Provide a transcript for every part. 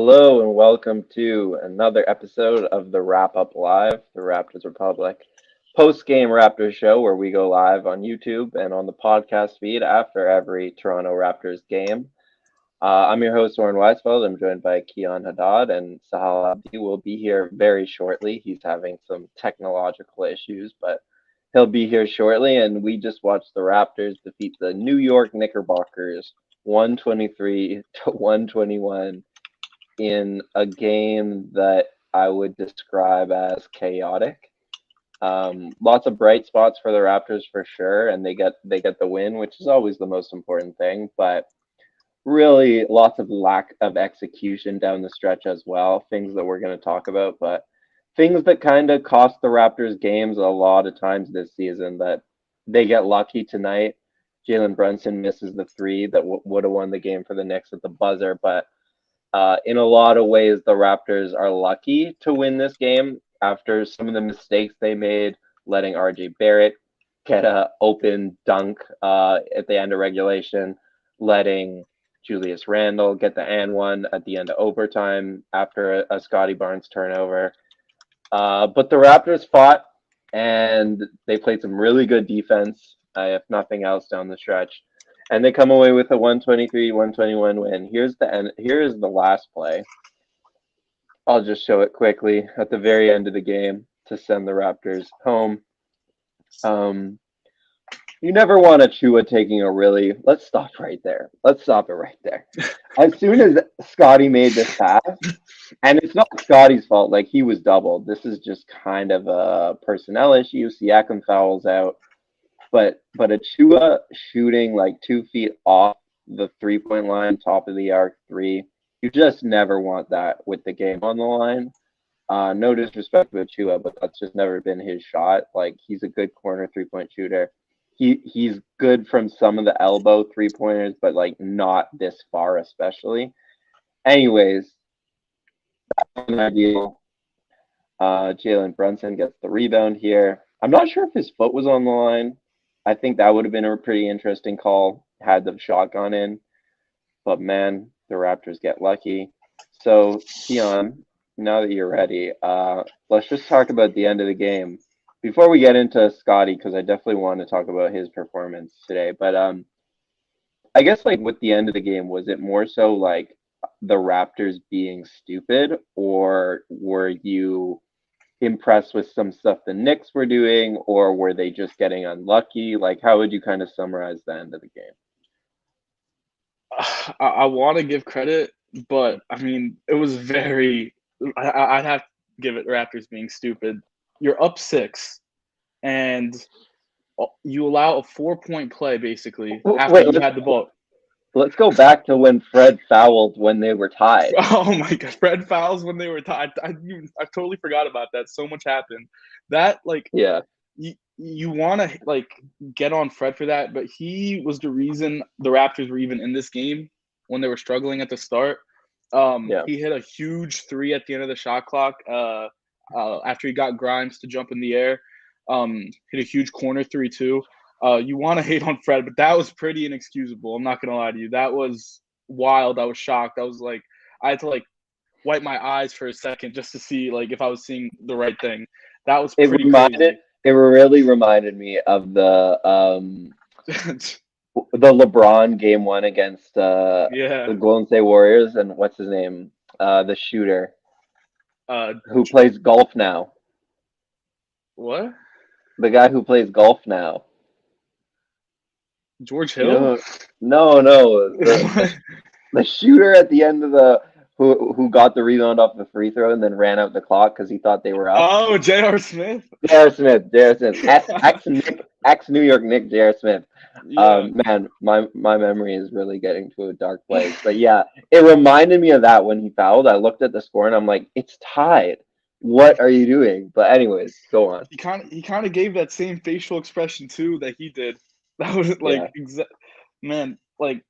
Hello and welcome to another episode of the Wrap Up Live, the Raptors Republic post-game Raptors show where we go live on YouTube and on the podcast feed after every Toronto Raptors game. I'm your host, Oren Weisfeld. I'm joined by Keon Haddad, and Sahal Abdi will be here very shortly. He's having some technological issues, but he'll be here shortly. And we just watched the Raptors defeat the New York Knickerbockers 123 to 121 in a game that I would describe as chaotic. Lots of bright spots for the Raptors for sure, and they get the win, which is always the most important thing. But really, lots of lack of execution down the stretch as well. Things that we're going to talk about, but things that kind of cost the Raptors games a lot of times this season. That they get lucky tonight. Jalen Brunson misses the three that would have won the game for the Knicks at the buzzer, but in a lot of ways, the Raptors are lucky to win this game after some of the mistakes they made, letting RJ Barrett get an open dunk at the end of regulation, letting Julius Randle get the and one at the end of overtime after a Scottie Barnes turnover. But the Raptors fought, and they played some really good defense, if nothing else, down the stretch. And they come away with a 123-121 win. Here is the last play. I'll just show it quickly at the very end of the game to send the Raptors home. You never want a Chua taking a really. Let's stop right there. Let's stop it right there. As soon as Scottie made this pass, and it's not Scottie's fault. Like, he was doubled. This is just kind of a personnel issue. Siakam fouls out. But Achua shooting like 2 feet off the 3-point line, top of the arc three, you just never want that with the game on the line. No disrespect to Achua, but that's just never been his shot. Like, he's a good corner 3-point shooter. He's good from some of the elbow 3-pointers, but like not this far, especially. Anyways, that's an ideal. Jalen Brunson gets the rebound here. I'm not sure if his foot was on the line. I think that would have been a pretty interesting call had the shot gone in. But, man, the Raptors get lucky. So, Keon, now that you're ready, let's just talk about the end of the game. Before we get into Scottie, because I definitely want to talk about his performance today. But I guess, like, with the end of the game, was it more so, like, the Raptors being stupid? Or were you impressed with some stuff the Knicks were doing, or were they just getting unlucky? Like, how would you kind of summarize the end of the game? I want to give credit, but I mean, it was very. I'd have to give it Raptors being stupid. You're up 6, and you allow a 4-point play basically after you had the ball. Let's go back to when Fred fouled when they were tied. Oh my God, Fred fouls when they were tied. I totally forgot about that. So much happened. That, like, yeah, you want to like get on Fred for that, but he was the reason the Raptors were even in this game when they were struggling at the start. He hit a huge 3 at the end of the shot clock after he got Grimes to jump in the air. Hit a huge corner 3 too. You want to hate on Fred, but that was pretty inexcusable. I'm not going to lie to you. That was wild. I was shocked. I was like, I had to like wipe my eyes for a second just to see like if I was seeing the right thing. That was pretty crazy. It really reminded me of the LeBron game 1 against the Golden State Warriors, and what's his name? The shooter who plays golf now. What? The guy who plays golf now. George Hill? No. The shooter at the end of the who got the rebound off the free throw and then ran out the clock because he thought they were up. Oh, J.R. Smith. J.R. Smith. Ex New York Knicks J.R. Smith. Yeah. Man, my memory is really getting to a dark place. But yeah, it reminded me of that when he fouled. I looked at the score and I'm like, it's tied. What are you doing? But anyways, go on. He kind of gave that same facial expression too that he did. That was like, man, like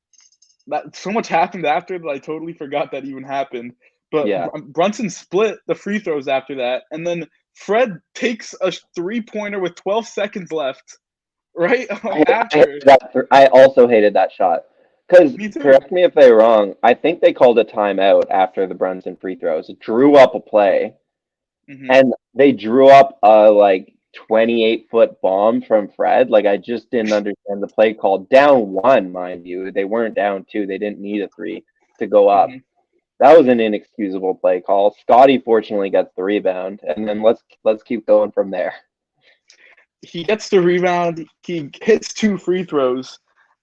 that. So much happened after that I totally forgot that even happened. But yeah. Brunson split the free throws after that, and then Fred takes a 3-pointer with 12 seconds left. Right after. I also hated that shot. Because, Me too. correct me if I'm wrong, I think they called a timeout after the Brunson free throws. It drew up a play, Mm-hmm. and they drew up a, 28-foot bomb from Fred. Like, I just didn't understand the play call. Down one, mind you. They weren't down two. They didn't need a three to go up. Mm-hmm. That was an inexcusable play call. Scottie fortunately gets the rebound, and then let's keep going from there. He gets the rebound. He hits 2 free throws,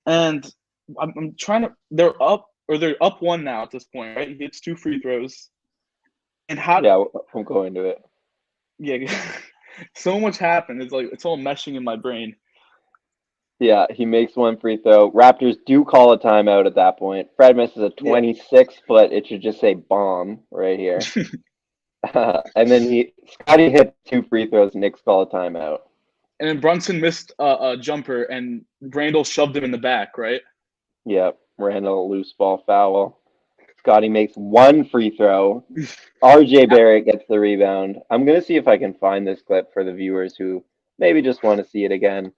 and I'm trying to. They're up one now at this point, right? He hits 2 free throws, and Yeah, I'm going to it. Yeah, so much happened. It's all meshing in my brain. Yeah, he makes one free throw. Raptors do call a timeout at that point. Fred misses a Yeah. 26-foot. It should just say bomb right here. And then Scottie hit 2 free throws. Knicks call a timeout. And then Brunson missed a jumper, and Randall shoved him in the back, right? Yep, Randall loose ball foul. Scottie makes one free throw. RJ Barrett gets the rebound. I'm gonna see if I can find this clip for the viewers who maybe just want to see it again.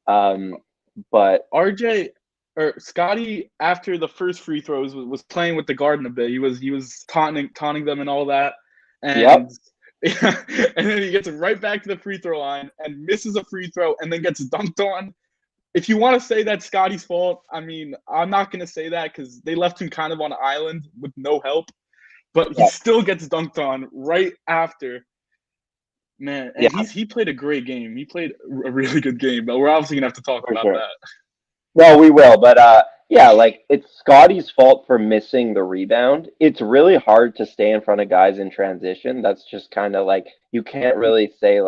But RJ or Scottie, after the first free throws, was playing with the Garden a bit. He was taunting them and all that, and yep. and then he gets right back to the free throw line and misses a free throw and then gets dunked on. If you want to say that's Scottie's fault, I mean, I'm not going to say that because they left him kind of on an island with no help, but he still gets dunked on right after. Man, and he played a great game. He played a really good game, but we're obviously gonna have to talk about that. No, we will, but yeah, it's Scottie's fault for missing the rebound. It's really hard to stay in front of guys in transition. That's just kind of you can't really say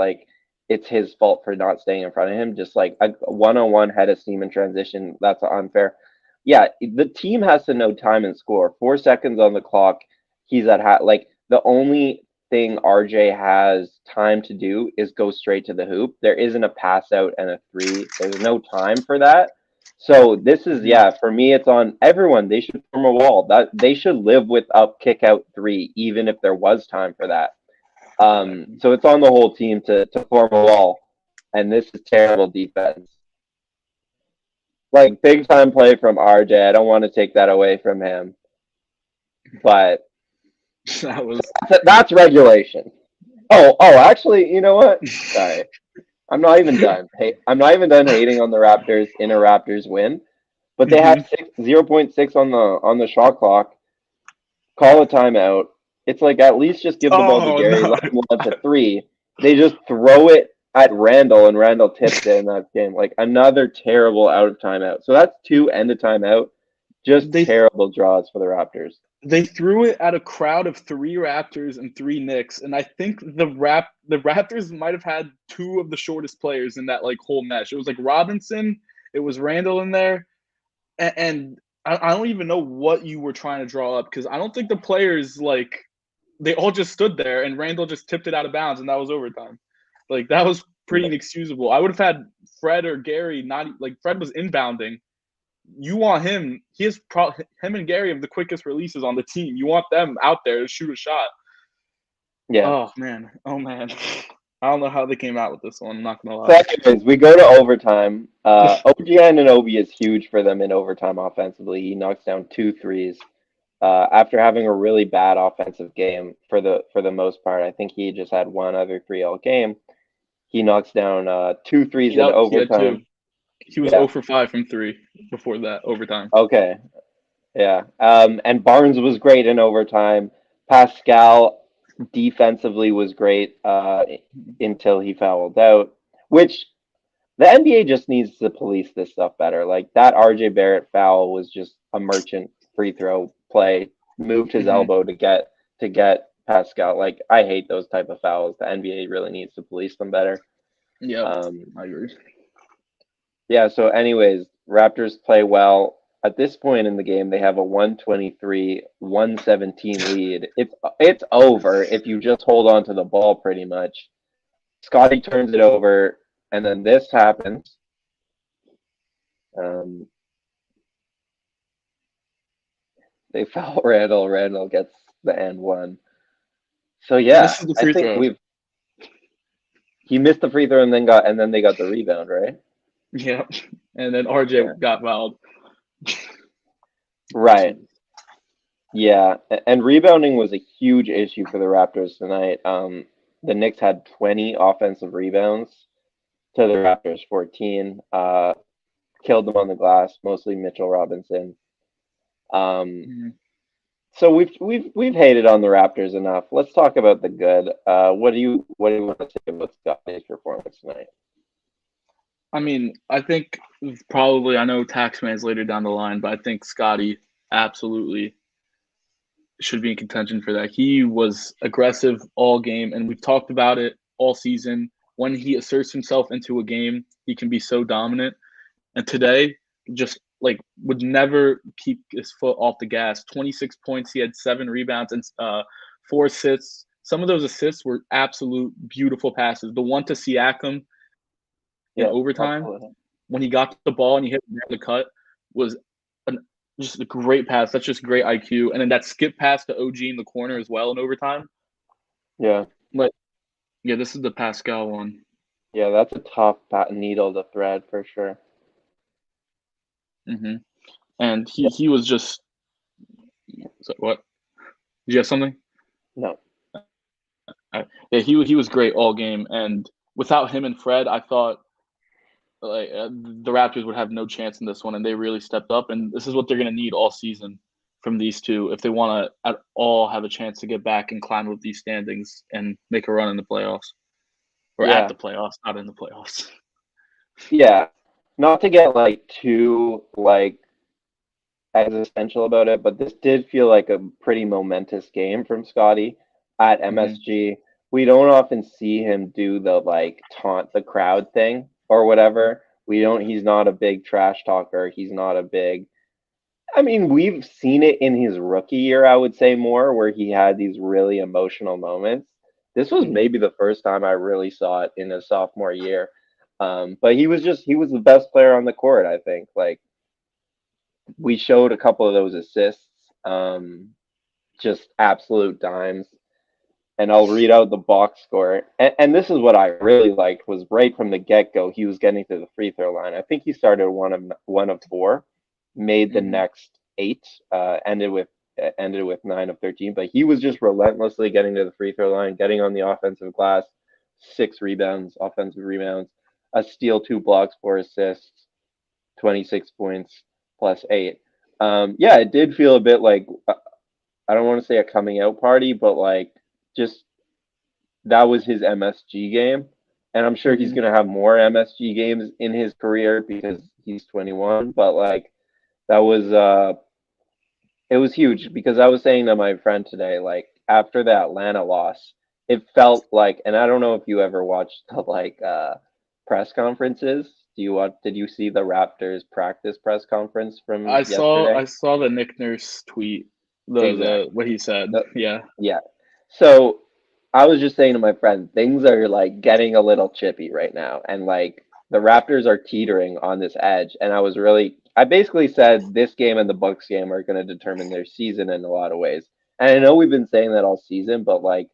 it's his fault for not staying in front of him. Just like a one-on-one head of steam in transition, that's unfair. Yeah, the team has to know time and score. 4 seconds on the clock. He's at the only thing RJ has time to do is go straight to the hoop. There isn't a pass out and a three. There's no time for that. So this is for me it's on everyone. They should form a wall. That they should live with up kick out three, even if there was time for that. So it's on the whole team to form a wall. And this is terrible defense. Big time play from RJ. I don't want to take that away from him. But that's regulation. Oh, actually, you know what? Sorry. I'm not even done. I'm not even done hating on the Raptors in a Raptors win. But they have 0.6 on the shot clock. Call a timeout. It's at least just give the ball to Gary. Let him launch a three. They just throw it at Randall, and Randall tips it in that game. Another terrible out of timeout. So that's 2 end of timeout. Just terrible draws for the Raptors. They threw it at a crowd of 3 Raptors and 3 Knicks, and I think the Raptors might have had 2 of the shortest players in that whole mesh. It was Robinson, it was Randall in there, and I don't even know what you were trying to draw up because I don't think the players they all just stood there and Randall just tipped it out of bounds and that was overtime. That was pretty inexcusable. I would have had Fred or Gary Fred was inbounding. You want him. Him and Gary have the quickest releases on the team. You want them out there to shoot a shot. Yeah. Oh man. I don't know how they came out with this one. I'm not gonna lie. So anyways, we go to overtime. OG Anunoby is huge for them in overtime offensively. He knocks down 2 threes. After having a really bad offensive game for the most part. I think he just had 1 other 3 all game. He knocks down 2 threes in overtime. He was 0 for 5 from 3 before that overtime. Okay. Yeah. And Barnes was great in overtime. Pascal defensively was great until he fouled out, which the NBA just needs to police this stuff better. That RJ Barrett foul was just a merchant free throw play, moved his elbow to get Pascal. I hate those type of fouls. The NBA really needs to police them better. Yeah, I agree. Yeah, so anyways, Raptors play well. At this point in the game, they have a 123-117 lead. It's over if you just hold on to the ball pretty much. Scottie turns it over, and then this happens. They foul Randall. Randall gets the and one. So yeah, I think he missed the free throw and then they got the rebound, right? Yeah, and then RJ got fouled. Right. Yeah, and rebounding was a huge issue for the Raptors tonight. The Knicks had 20 offensive rebounds to the Raptors 14. Killed them on the glass, mostly Mitchell Robinson. Um, Mm-hmm. so we've hated on the Raptors enough. Let's talk about the good. What do you want to say about Scottie's performance tonight? I mean, I think probably, I know Taxman's later down the line, but I think Scottie absolutely should be in contention for that. He was aggressive all game, and we've talked about it all season. When he asserts himself into a game, he can be so dominant. And today, just like would never keep his foot off the gas. 26 points. He had 7 rebounds and 4 assists. Some of those assists were absolute beautiful passes. The one to Siakam in Yeah, overtime, absolutely. when he got the ball and he hit the cut, was just a great pass. That's just great IQ. And then that skip pass to OG in the corner as well in overtime. Yeah, But yeah, this is the Pascal one. yeah, that's a tough needle to thread for sure. Mm-hmm. And Yeah, he was just what? Did you have something? no, Yeah, he was great all game, and without him and Fred, I thought like the Raptors would have no chance in this one, and they really stepped up. And this is what they're going to need all season from these two if they want to at all have a chance to get back and climb up these standings and make a run in the playoffs or at yeah, the playoffs, not in the playoffs. yeah. Not to get like too like existential about it, but this did feel like a pretty momentous game from Scottie at Mm-hmm. MSG. We don't often see him do the like taunt the crowd thing or whatever. We don't, he's not a big trash talker. He's not a big, I mean, we've seen it in his rookie year, I would say more, where he had these really emotional moments. This was Mm-hmm. maybe the first time I really saw it in his sophomore year. But he was the best player on the court, I think. Like, we showed a couple of those assists, just absolute dimes. And I'll read out the box score. And this is what I really liked was right from the get go, he was getting to the free throw line. I think he started one of 4, made the Mm-hmm. next 8, ended with 9 of 13. But he was just relentlessly getting to the free throw line, getting on the offensive glass, 6 rebounds, offensive rebounds, a steal, 2 blocks, 4 assists, 26 points plus 8. Yeah, it did feel a bit like I don't want to say a coming out party, but like just that was his MSG game. And I'm sure he's Mm-hmm. going to have more MSG games in his career because he's 21, but like that was it was huge because I was saying to my friend today like after the Atlanta loss, it felt like and I don't know if you ever watched the like press conferences. Did you see the Raptors practice press conference from yesterday? I saw the Nick Nurse tweet, the Exactly. what he said. The, Yeah. yeah. So I was just saying to my friend, things are like getting a little chippy right now, and like the Raptors are teetering on this edge. And I basically said this game and the Bucks game are going to determine their season in a lot of ways. And I know we've been saying that all season, but like,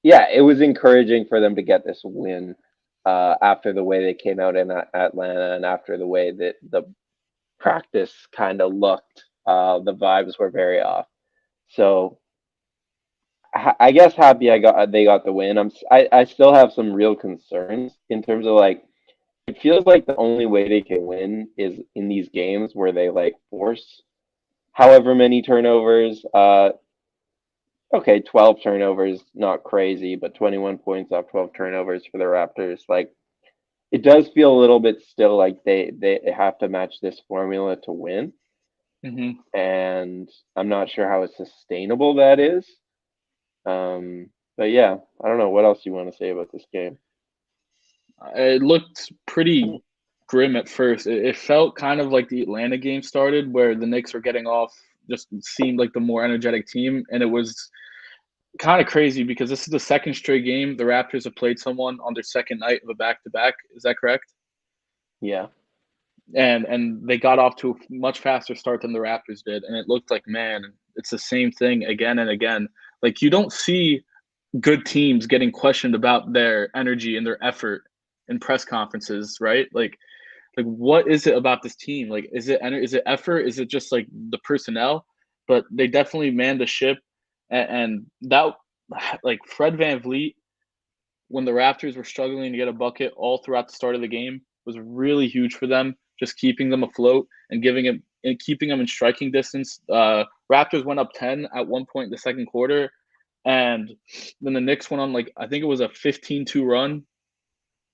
yeah, it was encouraging for them to get this win after the way they came out in Atlanta and after the way that the practice kind of looked. The vibes were very off. So I guess happy they got the win. I still have some real concerns in terms of like it feels like the only way they can win is in these games where they like force however many turnovers. Okay, 12 turnovers, not crazy, but 21 points off 12 turnovers for the Raptors. Like it does feel a little bit still like they have to match this formula to win, Mm-hmm. and I'm not sure how sustainable that is. But yeah, I don't know what else you want to say about this game. It looked pretty grim at first. It felt kind of like the Atlanta game started, where the Knicks were getting off, just seemed like the more energetic team, and it was kind of crazy because this is the second straight game the Raptors have played someone on their second night of a back-to-back. Is that correct? Yeah, And they got off to a much faster start than the Raptors did, and it looked like, man, it's the same thing again and again. Like you don't see good teams getting questioned about their energy and their effort in press conferences, right? Like like, what is it about this team? Like, is it effort? Is it just like the personnel? But they definitely manned the ship, and that, like, Fred VanVleet, when the Raptors were struggling to get a bucket all throughout the start of the game, was really huge for them, just keeping them afloat and keeping them in striking distance. Raptors went up 10 at one point in the second quarter, and then the Knicks went on, like, I think it was a 15-2 run,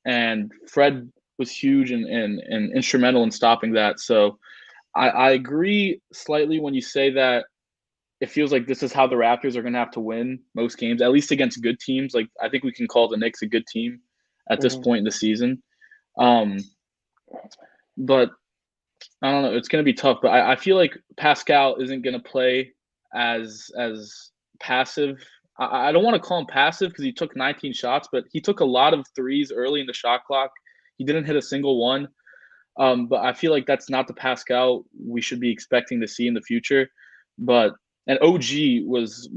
and Fred was huge and instrumental in stopping that. So I agree slightly when you say that it feels like this is how the Raptors are going to have to win most games, at least against good teams. Like, I think we can call the Knicks a good team at this point in the season. But I don't know. It's going to be tough. But I feel like Pascal isn't going to play as passive. I don't want to call him passive because he took 19 shots, but he took a lot of threes early in the shot clock. He didn't hit a single one. But I feel like that's not the Pascal we should be expecting to see in the future. But and OG was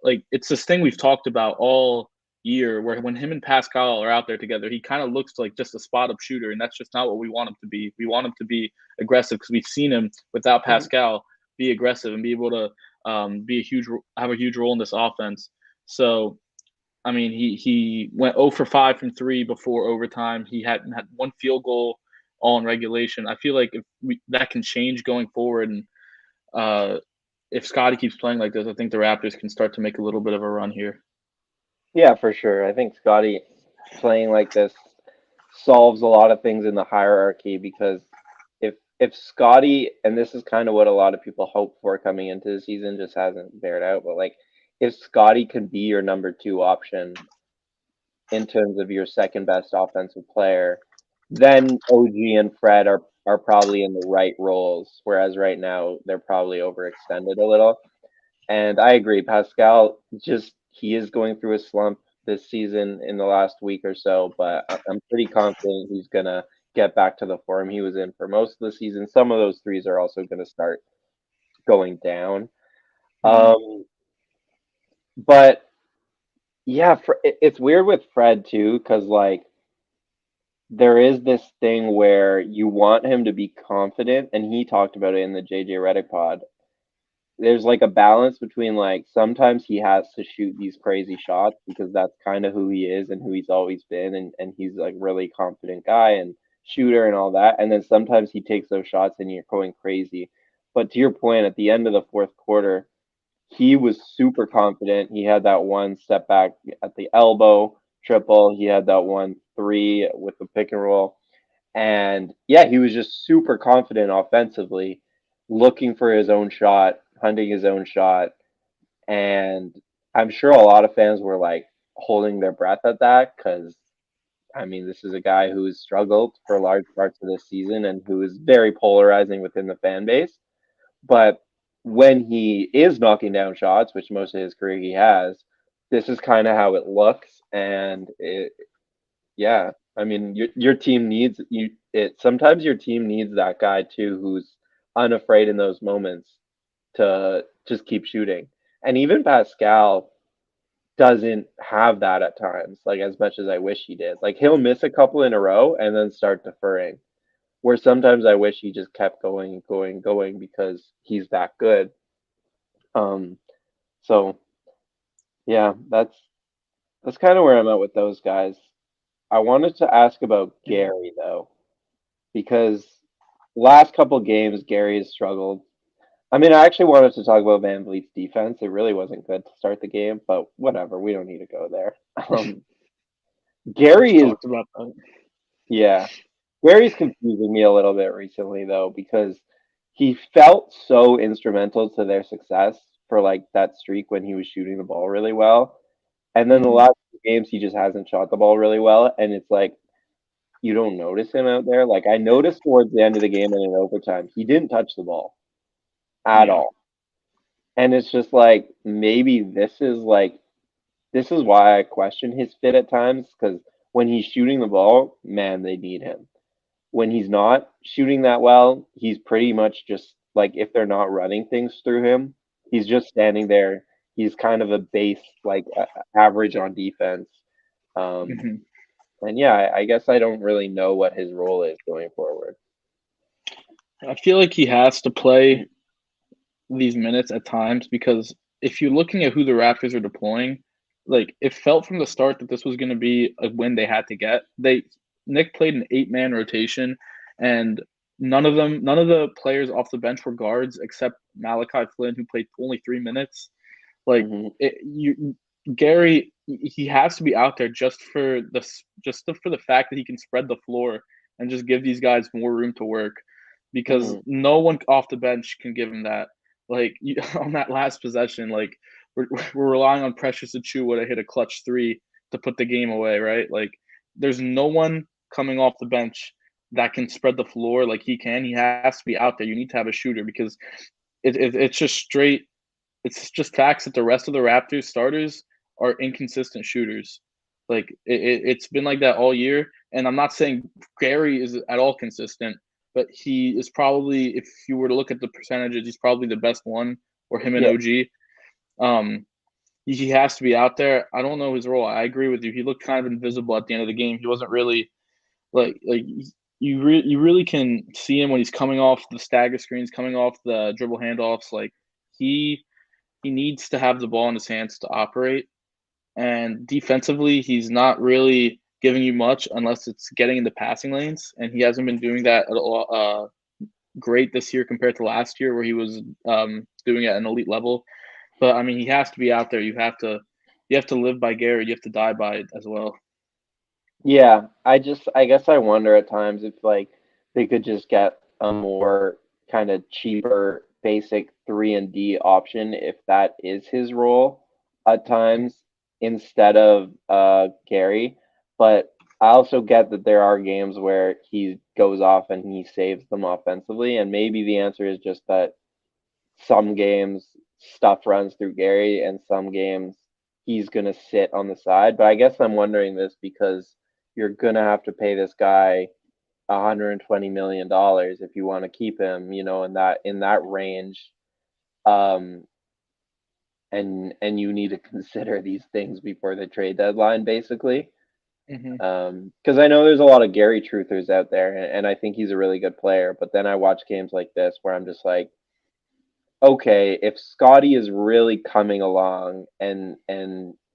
like, it's this thing we've talked about all year, where when him and Pascal are out there together, he kind of looks like just a spot up shooter, and that's just not what we want him to be. We want him to be aggressive because we've seen him without Pascal be aggressive and be able to have a huge role in this offense. So I mean, he went 0 for 5 from 3 before overtime. He had one field goal all in regulation. I feel like that can change going forward, and if Scottie keeps playing like this, I think the Raptors can start to make a little bit of a run here. Yeah, for sure. I think Scottie playing like this solves a lot of things in the hierarchy, because if Scottie, and this is kind of what a lot of people hope for coming into the season, just hasn't bared out, but like, if Scottie can be your number 2 option in terms of your second best offensive player, then OG and Fred are probably in the right roles, whereas right now they're probably overextended a little. And I agree, Pascal, just he is going through a slump this season in the last week or so, but I'm pretty confident he's gonna get back to the form he was in for most of the season. Some of those threes are also gonna start going down. But yeah, it's weird with Fred too, because like, there is this thing where you want him to be confident, and he talked about it in the JJ Redick pod. There's like a balance between, like, sometimes he has to shoot these crazy shots because that's kind of who he is and who he's always been, and he's like really confident guy and shooter and all that. And then sometimes he takes those shots and you're going crazy. But to your point, at the end of the fourth quarter, he was super confident. He had that one step back at the elbow triple. He had that 1 3 with the pick and roll. And yeah, he was just super confident offensively, looking for his own shot, hunting his own shot. And I'm sure a lot of fans were like holding their breath at that, because I mean, this is a guy who's struggled for large parts of this season and who is very polarizing within the fan base. But when he is knocking down shots, which most of his career he has, this is kind of how it looks. And yeah, I mean, your team needs you. Sometimes your team needs that guy too, who's unafraid in those moments to just keep shooting. And even Pascal doesn't have that at times, like, as much as I wish he did. Like, he'll miss a couple in a row and then start deferring, where sometimes I wish he just kept going, going, going, because he's that good. So yeah, that's kind of where I'm at with those guys. I wanted to ask about Gary though, because last couple games Gary has struggled. I mean, I actually wanted to talk about VanVleet's defense. It really wasn't good to start the game, but whatever. We don't need to go there. Gary is, talked about that. yeah, Gary's confusing me a little bit recently though, because he felt so instrumental to their success for like that streak when he was shooting the ball really well. And then the last few games he just hasn't shot the ball really well, and it's like, you don't notice him out there. Like, I noticed towards the end of the game and in overtime, he didn't touch the ball at all. And it's just like, maybe this is why I question his fit at times, because when he's shooting the ball, man, they need him. When he's not shooting that well, he's pretty much just like, if they're not running things through him, he's just standing there. He's kind of a base, like, average on defense. And yeah, I guess I don't really know what his role is going forward. I feel like he has to play these minutes at times because if you're looking at who the Raptors are deploying, like it felt from the start that this was going to be a win they had to get. Nick played an 8-man rotation, and none of the players off the bench were guards except Malachi Flynn, who played only 3 minutes. Like Gary, he has to be out there just for the fact that he can spread the floor and just give these guys more room to work, because no one off the bench can give him that. Like on that last possession, like we're relying on Precious Achiuwa to hit a clutch 3 to put the game away, right? Like there's no one coming off the bench that can spread the floor like he can. He has to be out there. You need to have a shooter because it's just straight. It's just facts that the rest of the Raptors starters are inconsistent shooters. Like it's been like that all year. And I'm not saying Gary is at all consistent, but he is probably, if you were to look at the percentages, he's probably the best one, or him and OG. He has to be out there. I don't know his role. I agree with you. He looked kind of invisible at the end of the game. He wasn't really like you really can see him when he's coming off the stagger screens, coming off the dribble handoffs. Like he needs to have the ball in his hands to operate. And defensively, he's not really giving you much unless it's getting in the passing lanes, and he hasn't been doing that at all, great this year compared to last year, where he was doing it at an elite level. But I mean, he has to be out there. You have to live by Gary. You have to die by it as well. Yeah, I guess I wonder at times if like they could just get a more kind of cheaper basic 3-and-D option if that is his role at times instead of Gary. But I also get that there are games where he goes off and he saves them offensively, and maybe the answer is just that some games stuff runs through Gary and some games he's going to sit on the side. But I guess I'm wondering this because you're going to have to pay this guy $120 million if you want to keep him, in that range. And you need to consider these things before the trade deadline, basically. Because I know there's a lot of Gary truthers out there, and I think he's a really good player. But then I watch games like this where I'm just like, okay, if Scottie is really coming along and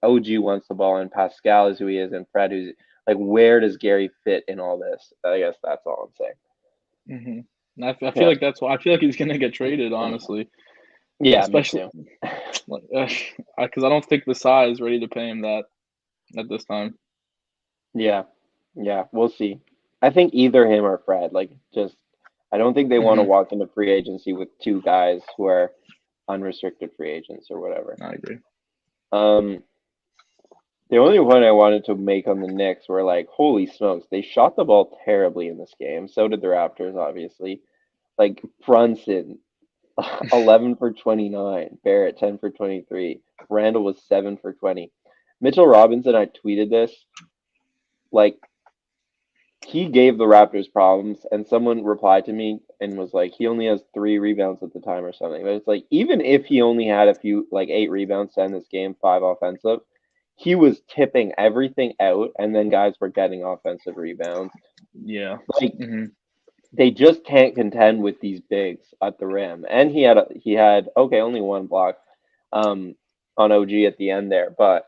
OG wants the ball and Pascal is who he is and Fred who's like, where does Gary fit in all this? I guess that's all I'm saying. I feel like that's why I feel like he's gonna get traded, honestly. Yeah, especially because I don't think the side is ready to pay him that at this time. Yeah, we'll see. I think either him or Fred, I don't think they want to walk into free agency with two guys who are unrestricted free agents or whatever. I agree. The only point I wanted to make on the Knicks were like, holy smokes, they shot the ball terribly in this game. So did the Raptors, obviously. Like Brunson, 11 for 29. Barrett, 10 for 23. Randall was 7 for 20. Mitchell Robinson, I tweeted this. Like, he gave the Raptors problems, and someone replied to me and was like, he only has 3 rebounds at the time or something. But it's like, even if he only had a few, like 8 rebounds to end this game, 5 offensive, he was tipping everything out, and then guys were getting offensive rebounds. Yeah. Like, they just can't contend with these bigs at the rim. And he had only 1 block on OG at the end there. But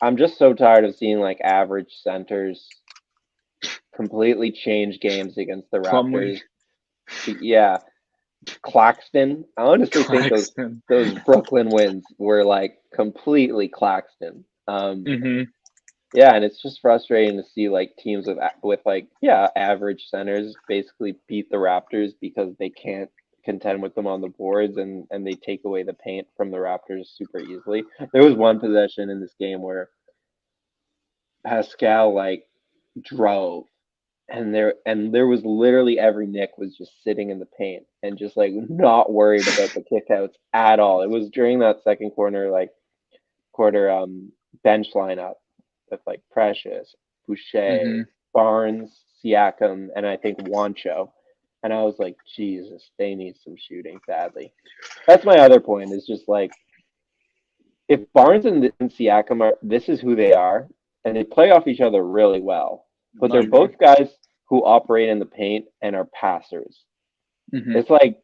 I'm just so tired of seeing, like, average centers completely change games against the Raptors. Yeah. Claxton. I honestly think those Brooklyn wins were like completely Claxton. Yeah, and it's just frustrating to see like teams with average centers basically beat the Raptors because they can't contend with them on the boards and they take away the paint from the Raptors super easily. There was one possession in this game where Pascal drove and there was literally every Knick was just sitting in the paint and just like not worried about the kickouts at all. It was during that second quarter bench lineup with like Precious, Boucher, Barnes, Siakam, and I think Wancho. And I was like, Jesus, they need some shooting badly. That's my other point, is just like, if Barnes and Siakam this is who they are, and they play off each other really well. But I they're agree. both guys who operate in the paint and are passers. Mm-hmm. It's like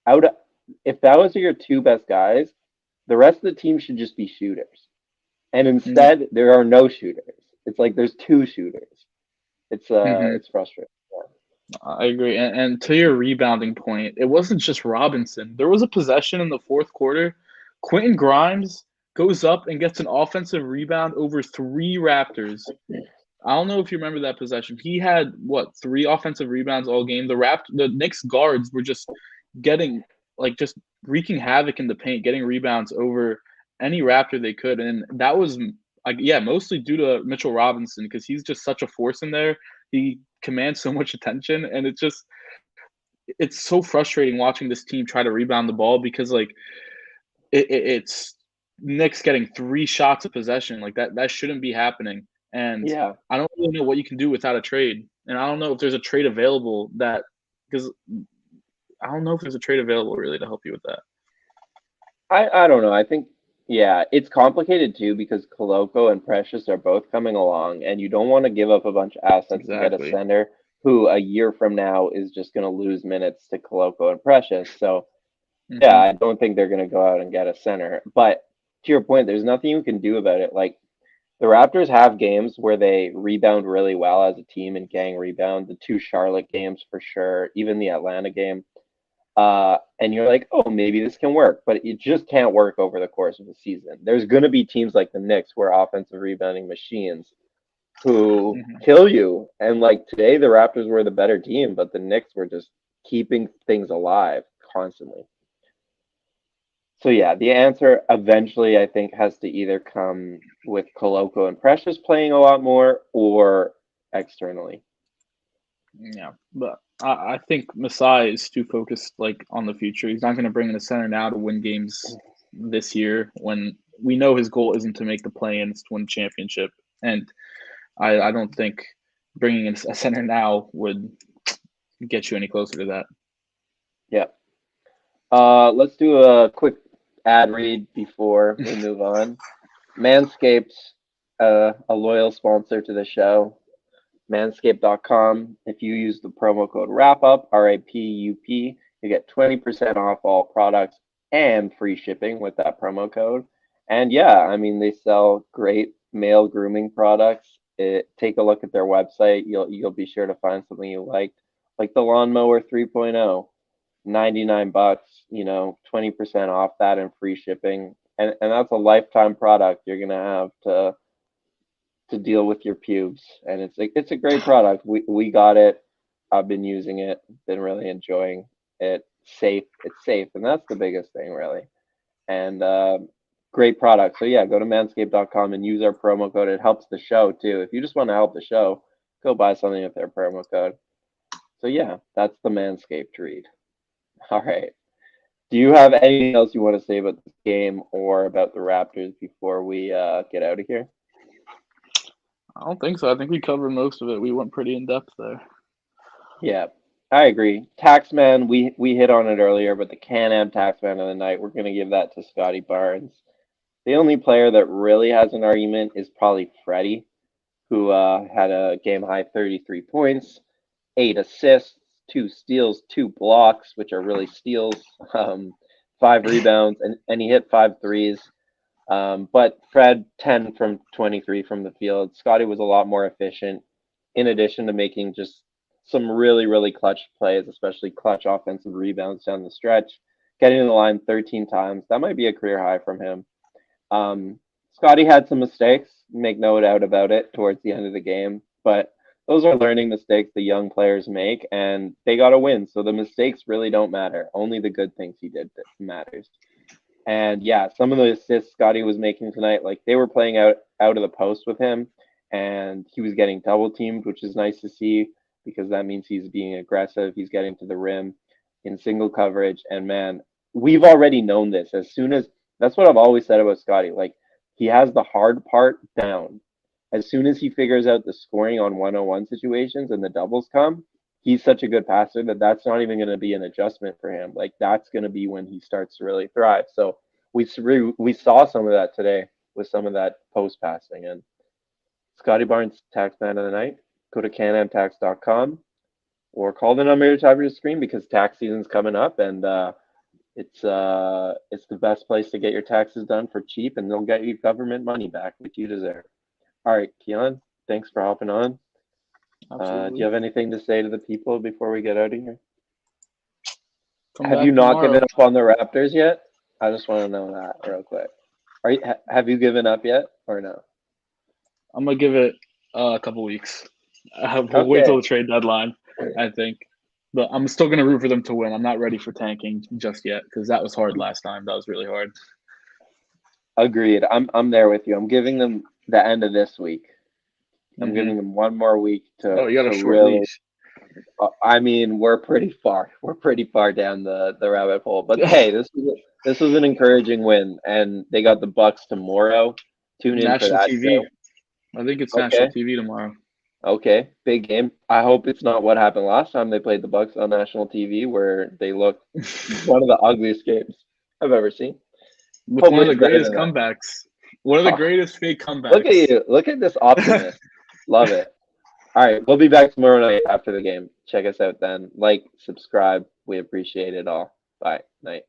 out of, if that was your two best guys, the rest of the team should just be shooters. And Yeah. instead, there are no shooters. It's like there's two shooters. Mm-hmm. It's frustrating. I agree. And to your rebounding point, it wasn't just Robinson. There was a possession in the fourth quarter. Quentin Grimes goes up and gets an offensive rebound over 3 Raptors. I don't know if you remember that possession. He had what 3 offensive rebounds all game. The Knicks guards were just getting just wreaking havoc in the paint, getting rebounds over any Raptor they could, and that was mostly due to Mitchell Robinson because he's just such a force in there. He commands so much attention, and it's so frustrating watching this team try to rebound the ball because it's Knicks getting 3 shots of possession like that shouldn't be happening. And Yeah. I don't really know what you can do without a trade. And I don't know if there's a trade available because I don't know if there's a trade available really to help you with that. I don't know. I think yeah, it's complicated too because Koloko and Precious are both coming along, and you don't want to give up a bunch of assets to get a Exactly. center who a year from now is just going to lose minutes to Koloko and Precious. So yeah, Mm-hmm. I don't think they're going to go out and get a center. But to your point, there's nothing you can do about it. Like the Raptors have games where they rebound really well as a team and gang rebound. The two Charlotte games for sure, even the Atlanta game. And you're like, oh, maybe this can work, but it just can't work over the course of the season. There's going to be teams like the Knicks who are offensive rebounding machines who Mm-hmm. kill you. And like today, the Raptors were the better team, but the Knicks were just keeping things alive constantly. So yeah, the answer eventually I think has to either come with Koloko and Precious playing a lot more or externally. Yeah, but I think Masai is too focused on the future. He's not going to bring in a center now to win games this year when we know his goal isn't to make the play-in, it's to win a championship. And I don't think bringing in a center now would get you any closer to that. Yeah. Let's do a quick ad read before we move on. Manscaped, a loyal sponsor to the show. Manscaped.com. If you use the promo code RAPUP, RAPUP, you get 20% off all products and free shipping with that promo code. And yeah, I mean they sell great male grooming products. Take a look at their website. You'll be sure to find something you like the lawnmower 3.0. $99, 20% off that and free shipping. And that's a lifetime product you're gonna have to deal with your pubes. And it's a great product. We got it. I've been using it, been really enjoying it. It's safe, and that's the biggest thing really. And great product. So yeah, go to manscaped.com and use our promo code. It helps the show too. If you just want to help the show, go buy something with their promo code. So yeah, that's the Manscaped read. All right. Do you have anything else you want to say about this game or about the Raptors before we get out of here? I don't think so. I think we covered most of it. We went pretty in depth there. Yeah, I agree. Taxman, we hit on it earlier, but the Can-Am Taxman of the night, we're going to give that to Scottie Barnes. The only player that really has an argument is probably Freddie, who had a game high 33 points, 8 assists, 2 steals, 2 blocks, which are really steals, 5 rebounds, and he hit 5 threes. But Fred, 10 from 23 from the field. Scottie was a lot more efficient, in addition to making just some really, really clutch plays, especially clutch offensive rebounds down the stretch, getting to the line 13 times. That might be a career high from him. Scottie had some mistakes, make no doubt about it, towards the end of the game, but those are learning mistakes the young players make, and they got to win. So the mistakes really don't matter. Only the good things he did matters. And yeah, some of the assists Scottie was making tonight, like they were playing out of the post with him, and he was getting double teamed, which is nice to see because that means he's being aggressive. He's getting to the rim in single coverage, and man, we've already known this. As soon as that's what I've always said about Scottie, like he has the hard part down. As soon as he figures out the scoring on 101 situations and the doubles come, he's such a good passer that that's not even going to be an adjustment for him. Like that's going to be when he starts to really thrive. So we saw some of that today. with some of that post passing. And Scottie Barnes, tax man of the night. Go to canamtax.com or call the number at the top of your screen because tax season's coming up, and it's the best place to get your taxes done for cheap, and they'll get you government money back, which you deserve. All right, Keelan, thanks for hopping on. Do you have anything to say to the people before we get out of here? Have you not given up on the Raptors yet? I just want to know that real quick. Have you given up yet or no? I'm gonna give it a couple weeks. We'll wait till the trade deadline, I think. But I'm still gonna root for them to win. I'm not ready for tanking just yet because that was hard last time. That was really hard. Agreed. I'm there with you. I'm giving them the end of this week. I'm giving them one more week to. Oh, you got a short leash. I mean, we're pretty far. We're pretty far down the rabbit hole. But hey, this was an encouraging win, and they got the Bucks tomorrow. Tune in National for that. TV. I think it's national TV tomorrow. Okay, big game. I hope it's not what happened last time they played the Bucks on national TV, where they looked one of the ugliest games I've ever seen. With one of the greatest comebacks. One of the greatest fake comebacks. Look at you. Look at this optimist. Love it. All right, we'll be back tomorrow night after the game. Check us out then. Like, subscribe. We appreciate it all. Bye. Night.